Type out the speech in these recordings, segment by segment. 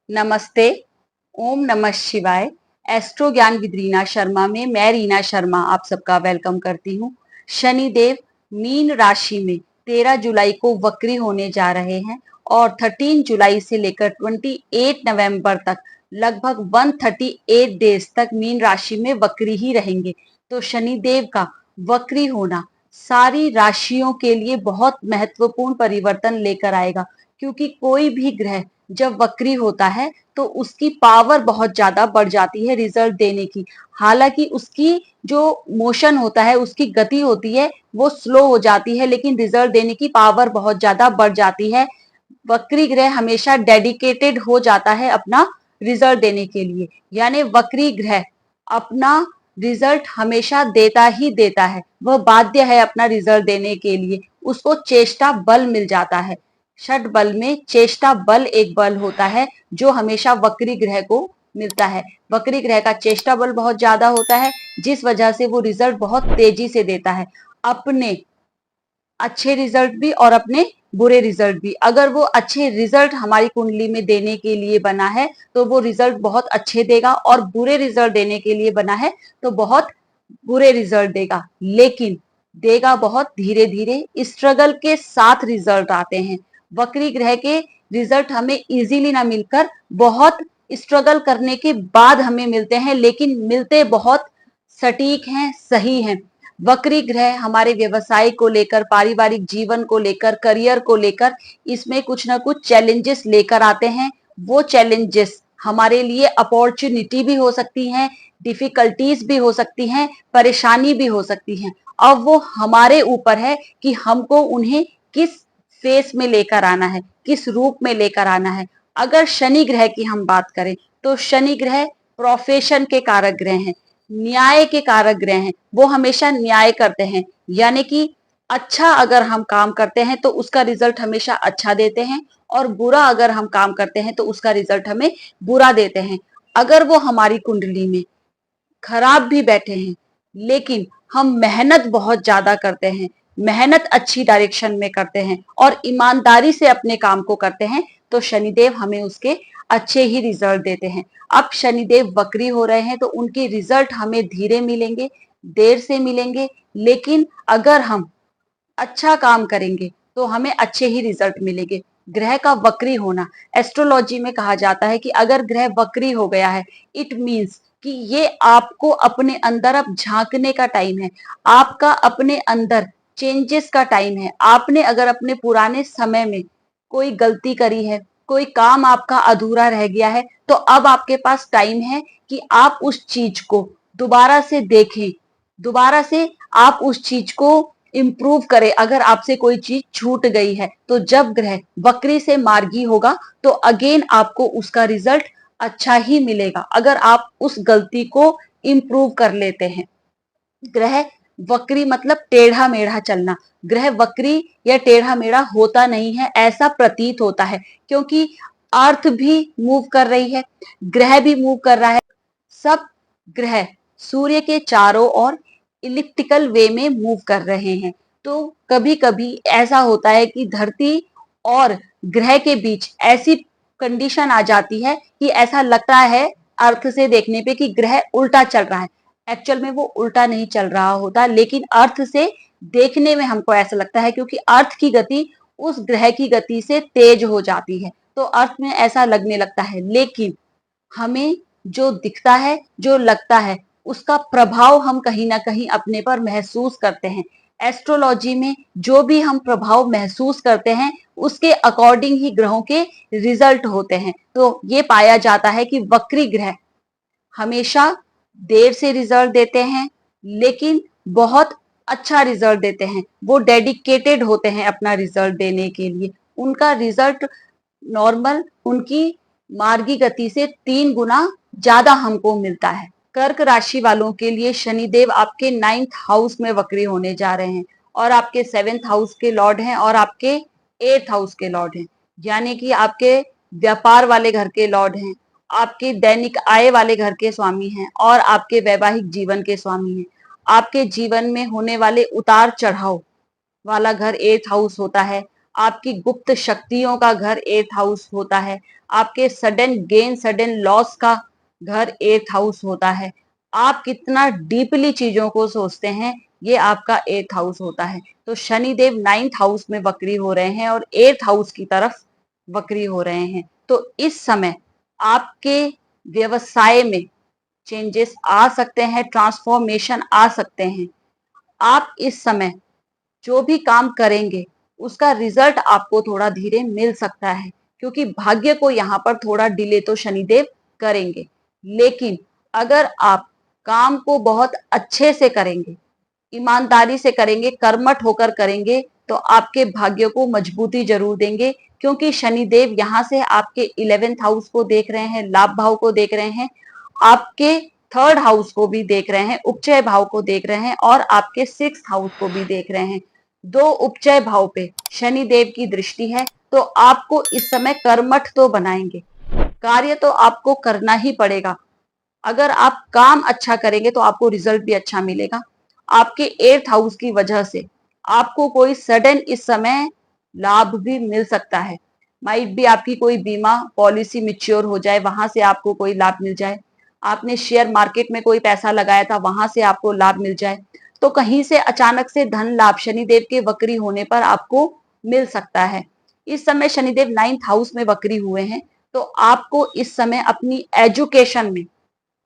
नमस्ते। ओम नमः शिवाय। एस्ट्रो ज्ञान विद रीना शर्मा में मैं रीना शर्मा आप सबका वेलकम करती हूँ। शनिदेव मीन राशि में 13 जुलाई को वक्री होने जा रहे हैं और 13 जुलाई से लेकर 28 नवंबर तक लगभग 138 डेज तक मीन राशि में वक्री ही रहेंगे। तो शनिदेव का वक्री होना सारी राशियों के लिए बहुत महत्वपूर्ण परिवर्तन लेकर आएगा, क्योंकि कोई भी ग्रह जब वक्री होता है तो उसकी पावर बहुत ज्यादा बढ़ जाती है रिजल्ट देने की। हालांकि उसकी जो मोशन होता है, उसकी गति होती है, वो स्लो हो जाती है, लेकिन रिजल्ट देने की पावर बहुत ज्यादा बढ़ जाती है। वक्री ग्रह हमेशा डेडिकेटेड हो जाता है अपना रिजल्ट देने के लिए, यानी वक्री ग्रह अपना रिजल्ट हमेशा देता ही देता है। वह बाध्य है अपना रिजल्ट देने के लिए, उसको चेष्टा बल मिल जाता है। षट बल में चेष्टा बल एक बल होता है जो हमेशा वक्री ग्रह को मिलता है। वक्री ग्रह का चेष्टा बल बहुत ज्यादा होता है, जिस वजह से वो रिजल्ट बहुत तेजी से देता है, अपने अच्छे रिजल्ट भी और अपने बुरे रिजल्ट भी। अगर वो अच्छे रिजल्ट हमारी कुंडली में देने के लिए बना है तो वो रिजल्ट बहुत अच्छे देगा, और बुरे रिजल्ट देने के लिए बना है तो बहुत बुरे रिजल्ट देगा, लेकिन देगा बहुत धीरे धीरे। स्ट्रगल के साथ रिजल्ट आते हैं। वक्री ग्रह के रिजल्ट हमें इजीली ना मिलकर बहुत स्ट्रगल करने के बाद हमें मिलते हैं, लेकिन मिलते बहुत सटीक हैं, सही हैं। वक्री ग्रह हमारे व्यवसाय को लेकर, पारिवारिक जीवन को लेकर, करियर को लेकर इसमें कुछ ना कुछ चैलेंजेस लेकर आते हैं। वो चैलेंजेस हमारे लिए अपॉर्चुनिटी भी हो सकती हैं, डिफिकल्टीज भी हो सकती हैं, परेशानी भी हो सकती हैं। अब वो हमारे ऊपर है कि हमको उन्हें किस फेस में लेकर आना है, किस रूप में लेकर आना है। अगर शनि ग्रह की हम बात करें तो शनि ग्रह प्रोफेशन के कारक ग्रह हैं, न्याय के कारक ग्रह हैं। वो हमेशा न्याय करते हैं, यानी कि अच्छा अगर हम काम करते हैं तो उसका रिजल्ट हमेशा अच्छा देते हैं, और बुरा अगर हम काम करते हैं तो उसका रिजल्ट हमें बुरा देते हैं। अगर वो हमारी कुंडली में खराब भी बैठे हैं, लेकिन हम मेहनत बहुत ज्यादा करते हैं, मेहनत अच्छी डायरेक्शन में करते हैं और ईमानदारी से अपने काम को करते हैं, तो शनिदेव हमें उसके अच्छे ही रिजल्ट देते हैं। अब शनिदेव वक्री हो रहे हैं तो उनके रिजल्ट हमें धीरे मिलेंगे, देर से मिलेंगे, लेकिन अगर हम अच्छा काम करेंगे तो हमें अच्छे ही रिजल्ट मिलेंगे। ग्रह का वक्री होना, एस्ट्रोलॉजी में कहा जाता है कि अगर ग्रह वक्री हो गया है, इट मीन्स कि ये आपको अपने अंदर अब झांकने का टाइम है, आपका अपने अंदर चेंजेस का टाइम है। आपने अगर अपने पुराने समय में कोई गलती करी है, कोई काम आपका अधूरा रह गया है, तो अब आपके पास टाइम है कि आप उस चीज को दोबारा से देखें, दोबारा से आप उस चीज को इम्प्रूव करें। अगर आपसे कोई चीज छूट गई है तो जब ग्रह वक्री से मार्गी होगा तो अगेन आपको उसका रिजल्ट अच्छा ही मिलेगा, अगर आप उस गलती को इम्प्रूव कर लेते हैं। ग्रह वक्री मतलब टेढ़ा मेढ़ा चलना। ग्रह वक्री या टेढ़ा मेढ़ा होता नहीं है, ऐसा प्रतीत होता है, क्योंकि अर्थ भी मूव कर रही है, ग्रह भी मूव कर रहा है। सब ग्रह सूर्य के चारों ओर इलिप्टिकल वे में मूव कर रहे हैं। तो कभी कभी ऐसा होता है कि धरती और ग्रह के बीच ऐसी कंडीशन आ जाती है कि ऐसा लगता है अर्थ से देखने पे कि ग्रह उल्टा चल रहा है। एक्चुअल में वो उल्टा नहीं चल रहा होता, लेकिन अर्थ से देखने में हमको ऐसा लगता है, क्योंकि अर्थ की गति उस ग्रह की गति से तेज हो जाती है, तो अर्थ में ऐसा लगने लगता है। लेकिन हमें जो दिखता है, जो लगता है, उसका प्रभाव हम कहीं ना कहीं अपने पर महसूस करते हैं। एस्ट्रोलॉजी में जो भी हम प्रभाव महसूस करते हैं उसके अकॉर्डिंग ही ग्रहों के रिजल्ट होते हैं। तो ये पाया जाता है कि वक्री ग्रह हमेशा देर से रिजल्ट देते हैं, लेकिन बहुत अच्छा रिजल्ट देते हैं। वो डेडिकेटेड होते हैं अपना रिजल्ट देने के लिए। उनका रिजल्ट नॉर्मल उनकी मार्गी गति से 3 गुना ज्यादा हमको मिलता है। कर्क राशि वालों के लिए शनिदेव आपके 9th हाउस में वक्री होने जा रहे हैं, और आपके 7th हाउस के लॉर्ड हैं, और आपके 8th हाउस के लॉर्ड हैं, यानी कि आपके व्यापार वाले घर के लॉर्ड हैं, आपके दैनिक आय वाले घर के स्वामी हैं, और आपके वैवाहिक जीवन के स्वामी हैं। आपके जीवन में होने वाले उतार चढ़ाव वाला घर 8th हाउस होता है। आपकी गुप्त शक्तियों का घर एर्थ हाउस होता है, आपके सडन गेन सडन लॉस का घर एर्थ हाउस होता है, आप कितना डीपली चीजों को सोचते हैं ये आपका एर्थ हाउस होता है। तो शनिदेव 9th हाउस में वक्री हो रहे हैं और एर्थ हाउस की तरफ वक्री हो रहे हैं। तो इस समय आपके व्यवसाय में चेंजेस आ सकते हैं, ट्रांसफॉर्मेशन आ सकते हैं। आप इस समय जो भी काम करेंगे उसका रिजल्ट आपको थोड़ा धीरे मिल सकता है, क्योंकि भाग्य को यहाँ पर थोड़ा डिले तो शनिदेव करेंगे। लेकिन अगर आप काम को बहुत अच्छे से करेंगे, ईमानदारी से करेंगे, कर्मठ होकर करेंगे, तो आपके भाग्य को मजबूती जरूर देंगे, क्योंकि शनिदेव यहाँ से आपके 11th हाउस को देख रहे हैं, लाभ भाव को देख रहे हैं, आपके 3rd हाउस को भी देख रहे हैं, उपचय भाव को देख रहे हैं और आपके 6th हाउस को भी देख रहे हैं। 2 उपचय भाव पे शनिदेव की दृष्टि है, तो आपको इस समय कर्मठ तो बनाएंगे, कार्य तो आपको करना ही पड़ेगा। अगर आप काम अच्छा करेंगे तो आपको रिजल्ट भी अच्छा मिलेगा। आपके 8th हाउस की वजह से आपको कोई सडन इस समय लाभ भी मिल सकता है। माइट भी आपकी कोई बीमा पॉलिसी मैच्योर हो जाए, वहां से आपको कोई लाभ मिल जाए। आपने शेयर मार्केट में कोई पैसा लगाया था, वहां से आपको लाभ मिल जाए। तो कहीं से अचानक से धन लाभ शनिदेव के वक्री होने पर आपको मिल सकता है। इस समय शनिदेव 9th हाउस में वक्री हुए हैं, तो आपको इस समय अपनी एजुकेशन में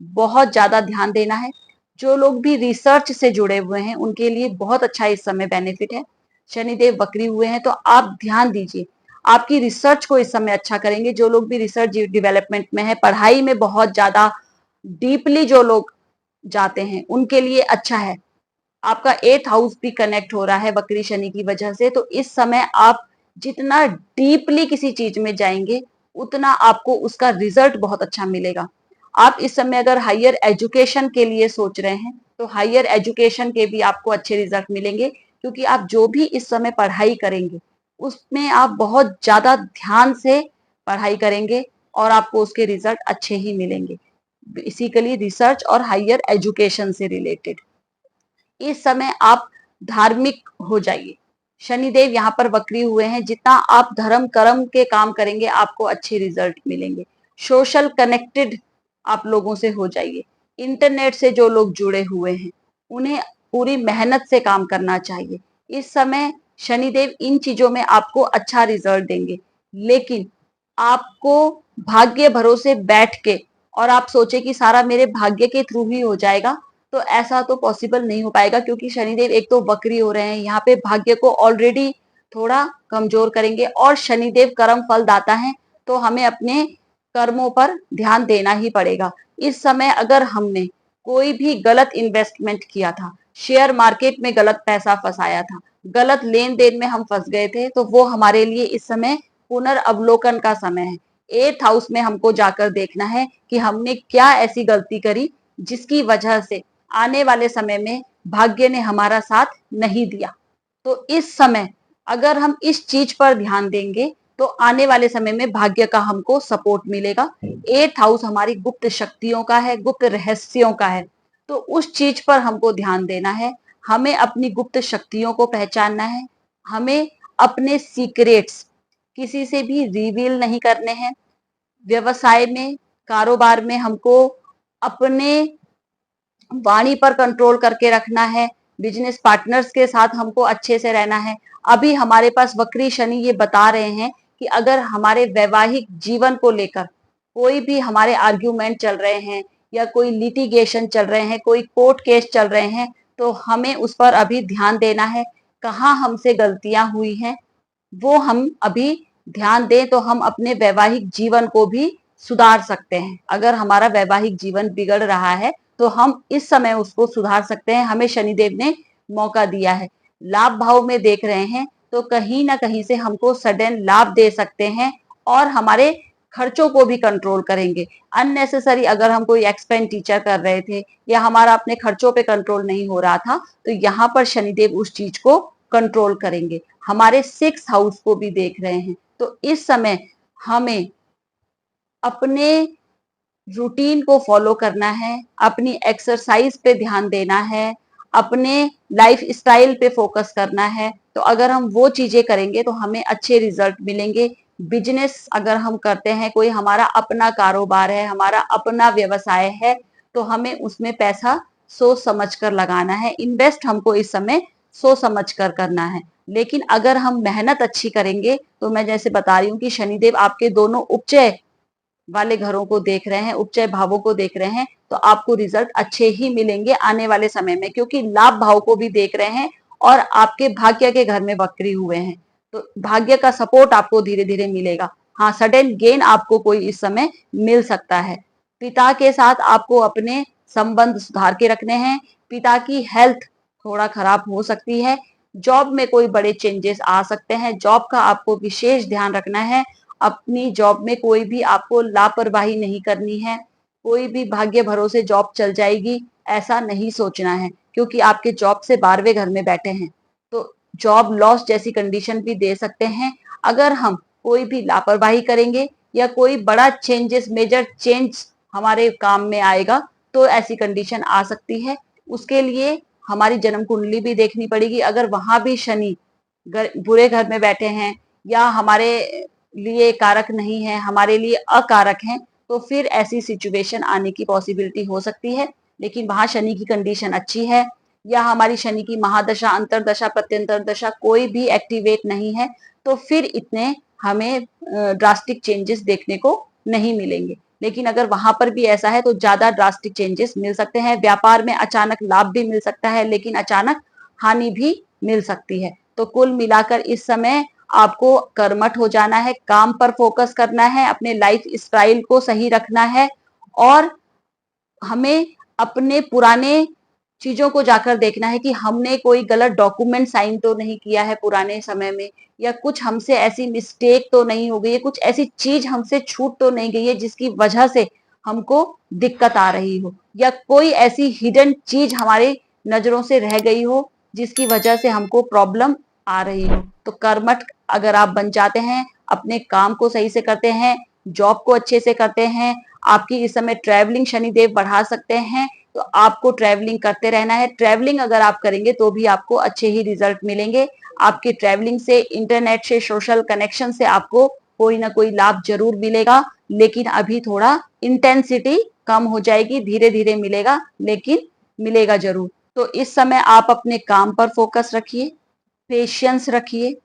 बहुत ज्यादा ध्यान देना है। जो लोग भी रिसर्च से जुड़े हुए हैं उनके लिए बहुत अच्छा इस समय बेनिफिट है। शनिदेव वक्री हुए हैं तो आप ध्यान दीजिए, आपकी रिसर्च को इस समय अच्छा करेंगे। जो लोग भी रिसर्च डेवलपमेंट में है, पढ़ाई में बहुत ज्यादा डीपली जो लोग जाते हैं उनके लिए अच्छा है। आपका 8th हाउस भी कनेक्ट हो रहा है वक्री शनि की वजह से, तो इस समय आप जितना डीपली किसी चीज में जाएंगे उतना आपको उसका रिजल्ट बहुत अच्छा मिलेगा। आप इस समय अगर हायर एजुकेशन के लिए सोच रहे हैं तो हायर एजुकेशन के भी आपको अच्छे रिजल्ट मिलेंगे, क्योंकि आप जो भी इस समय पढ़ाई करेंगे उसमें आप बहुत ज्यादा ध्यान से पढ़ाई करेंगे और आपको उसके रिजल्ट अच्छे ही मिलेंगे। बेसिकली रिसर्च और हायर एजुकेशन से रिलेटेड इस समय आप धार्मिक हो जाइए। शनिदेव यहाँ पर वक्री हुए हैं, जितना आप धर्म कर्म के काम करेंगे आपको अच्छे रिजल्ट मिलेंगे। सोशल कनेक्टेड आप लोगों से हो जाइए। इंटरनेट से जो लोग जुड़े हुए हैं उन्हें पूरी मेहनत से काम करना चाहिए। इस समय शनिदेव इन चीजों में आपको अच्छा रिजल्ट देंगे, लेकिन आपको भाग्य भरोसे बैठ के और आप सोचे कि सारा मेरे भाग्य के थ्रू ही हो जाएगा, तो ऐसा तो पॉसिबल नहीं हो पाएगा, क्योंकि शनिदेव एक तो वक्री हो रहे हैं, यहाँ पे भाग्य को ऑलरेडी थोड़ा कमजोर करेंगे और शनिदेव कर्म फल दाता है, तो हमें अपने कर्मों पर ध्यान देना ही पड़ेगा। इस समय अगर हमने कोई भी गलत इन्वेस्टमेंट किया था, शेयर मार्केट में गलत पैसा फंसाया था, गलत लेन देन में हम फंस गए थे, तो वो हमारे लिए इस समय पुनर्अवलोकन का समय है। 8th हाउस में हमको जाकर देखना है कि हमने क्या ऐसी गलती करी जिसकी वजह से आने वाले समय में भाग्य ने हमारा साथ नहीं दिया। तो इस समय अगर हम इस चीज पर ध्यान देंगे तो आने वाले समय में भाग्य का हमको सपोर्ट मिलेगा। 8th हाउस हमारी गुप्त शक्तियों का है, गुप्त रहस्यों का है, तो उस चीज पर हमको ध्यान देना है। हमें अपनी गुप्त शक्तियों को पहचानना है, हमें अपने सीक्रेट्स किसी से भी रिवील नहीं करने हैं। व्यवसाय में, कारोबार में हमको अपने वाणी पर कंट्रोल करके रखना है। बिजनेस पार्टनर्स के साथ हमको अच्छे से रहना है। अभी हमारे पास वक्री शनि ये बता रहे हैं कि अगर हमारे वैवाहिक जीवन को लेकर कोई भी हमारे आर्ग्यूमेंट चल रहे हैं या कोई लिटिगेशन चल रहे हैं, कोई कोर्ट केस चल रहे हैं, तो हमें उस पर अभी ध्यान देना है। कहाँ हमसे गलतियां हुई हैं वो हम अभी ध्यान दें, तो हम अपने वैवाहिक जीवन को भी सुधार सकते हैं। अगर हमारा वैवाहिक जीवन बिगड़ रहा है तो हम इस समय उसको सुधार सकते हैं, हमें शनिदेव ने मौका दिया है। लाभ भाव में देख रहे हैं तो कहीं ना कहीं से हमको सडन लाभ दे सकते हैं और हमारे खर्चों को भी कंट्रोल करेंगे। अननेसेसरी अगर हम कोई एक्सपेंडिचर कर रहे थे या हमारा अपने खर्चों पे कंट्रोल नहीं हो रहा था, तो यहाँ पर शनिदेव उस चीज को कंट्रोल करेंगे। हमारे 6th हाउस को भी देख रहे हैं, तो इस समय हमें अपने रूटीन को फॉलो करना है, अपनी एक्सरसाइज पे ध्यान देना है, अपने लाइफ स्टाइल पे फोकस करना है। तो अगर हम वो चीजें करेंगे तो हमें अच्छे रिजल्ट मिलेंगे। बिजनेस अगर हम करते हैं, कोई हमारा अपना कारोबार है, हमारा अपना व्यवसाय है, तो हमें उसमें पैसा सोच समझ कर लगाना है। इन्वेस्ट हमको इस समय सोच समझ कर करना है। लेकिन अगर हम मेहनत अच्छी करेंगे, तो मैं जैसे बता रही हूँ कि शनिदेव आपके दोनों उपचय वाले घरों को देख रहे हैं, उपचय भावों को देख रहे हैं, तो आपको रिजल्ट अच्छे ही मिलेंगे आने वाले समय में, क्योंकि लाभ भाव को भी देख रहे हैं और आपके भाग्य के घर में वक्री हुए हैं। तो भाग्य का सपोर्ट आपको धीरे धीरे मिलेगा। हाँ, सडन गेन आपको कोई इस समय मिल सकता है। पिता के साथ आपको अपने संबंध सुधार के रखने हैं। पिता की हेल्थ थोड़ा खराब हो सकती है। जॉब में कोई बड़े चेंजेस आ सकते हैं। जॉब का आपको विशेष ध्यान रखना है। अपनी जॉब में कोई भी आपको लापरवाही नहीं करनी है। कोई भी भाग्य भरोसे जॉब चल जाएगी ऐसा नहीं सोचना है, क्योंकि आपके जॉब से 12वें घर में बैठे हैं, तो जॉब लॉस जैसी कंडीशन भी दे सकते हैं। अगर हम कोई भी लापरवाही करेंगे या कोई बड़ा चेंजेस, मेजर चेंज हमारे काम में आएगा, तो ऐसी कंडीशन आ सकती है। उसके लिए हमारी जन्म कुंडली भी देखनी पड़ेगी। अगर वहां भी शनि बुरे घर में बैठे हैं या हमारे लिए कारक नहीं है, हमारे लिए अकारक हैं, तो फिर ऐसी सिचुएशन आने की पॉसिबिलिटी हो सकती है। लेकिन वहां शनि की कंडीशन अच्छी है या हमारी शनि की महादशा, अंतरदशा, प्रत्यंतर दशा कोई भी एक्टिवेट नहीं है, तो फिर इतने हमें ड्रास्टिक चेंजेस देखने को नहीं मिलेंगे। लेकिन अगर वहां पर भी ऐसा है तो ज्यादा ड्रास्टिक चेंजेस मिल सकते हैं। व्यापार में अचानक लाभ भी मिल सकता है, लेकिन अचानक हानि भी मिल सकती है। तो कुल मिलाकर इस समय आपको कर्मठ हो जाना है, काम पर फोकस करना है, अपने लाइफ स्टाइल को सही रखना है और हमें अपने पुराने चीजों को जाकर देखना है कि हमने कोई गलत डॉक्यूमेंट साइन तो नहीं किया है पुराने समय में, या कुछ हमसे ऐसी मिस्टेक तो नहीं हो गई है, कुछ ऐसी चीज हमसे छूट तो नहीं गई है जिसकी वजह से हमको दिक्कत आ रही हो, या कोई ऐसी हिडन चीज हमारे नजरों से रह गई हो जिसकी वजह से हमको प्रॉब्लम आ रही हो। तो कर्मठ अगर आप बन जाते हैं, अपने काम को सही से करते हैं, जॉब को अच्छे से करते हैं, आपकी इस समय ट्रैवलिंग शनिदेव बढ़ा सकते हैं, तो आपको ट्रैवलिंग करते रहना है। ट्रैवलिंग अगर आप करेंगे तो भी आपको अच्छे ही रिजल्ट मिलेंगे। आपकी ट्रैवलिंग से, इंटरनेट से, सोशल कनेक्शन से आपको कोई ना कोई लाभ जरूर मिलेगा, लेकिन अभी थोड़ा इंटेंसिटी कम हो जाएगी, धीरे धीरे मिलेगा, लेकिन मिलेगा जरूर। तो इस समय आप अपने काम पर फोकस रखिए, पेशेंस रखिए,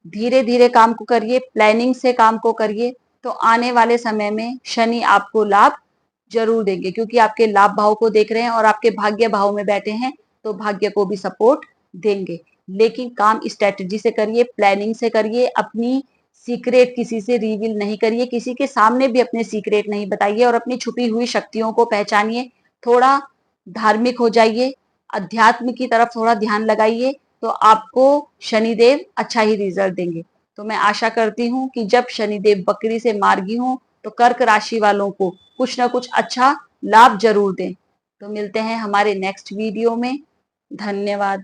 धीरे धीरे काम को करिए, प्लानिंग से काम को करिए, तो आने वाले समय में शनि आपको लाभ जरूर देंगे, क्योंकि आपके लाभ भाव को देख रहे हैं और आपके भाग्य भाव में बैठे हैं, तो भाग्य को भी सपोर्ट देंगे। लेकिन काम स्ट्रेटजी से करिए, प्लानिंग से करिए, अपनी सीक्रेट किसी से रिवील नहीं करिए, किसी के सामने भी अपने सीक्रेट नहीं बताइए और अपनी छुपी हुई शक्तियों को पहचानिए। थोड़ा धार्मिक हो जाइए, अध्यात्म की तरफ थोड़ा ध्यान लगाइए, तो आपको शनिदेव अच्छा ही रिजल्ट देंगे। तो मैं आशा करती हूँ कि जब शनिदेव बकरी से मार्गी हों, तो कर्क राशि वालों को कुछ ना कुछ अच्छा लाभ जरूर दें। तो मिलते हैं हमारे नेक्स्ट वीडियो में। धन्यवाद।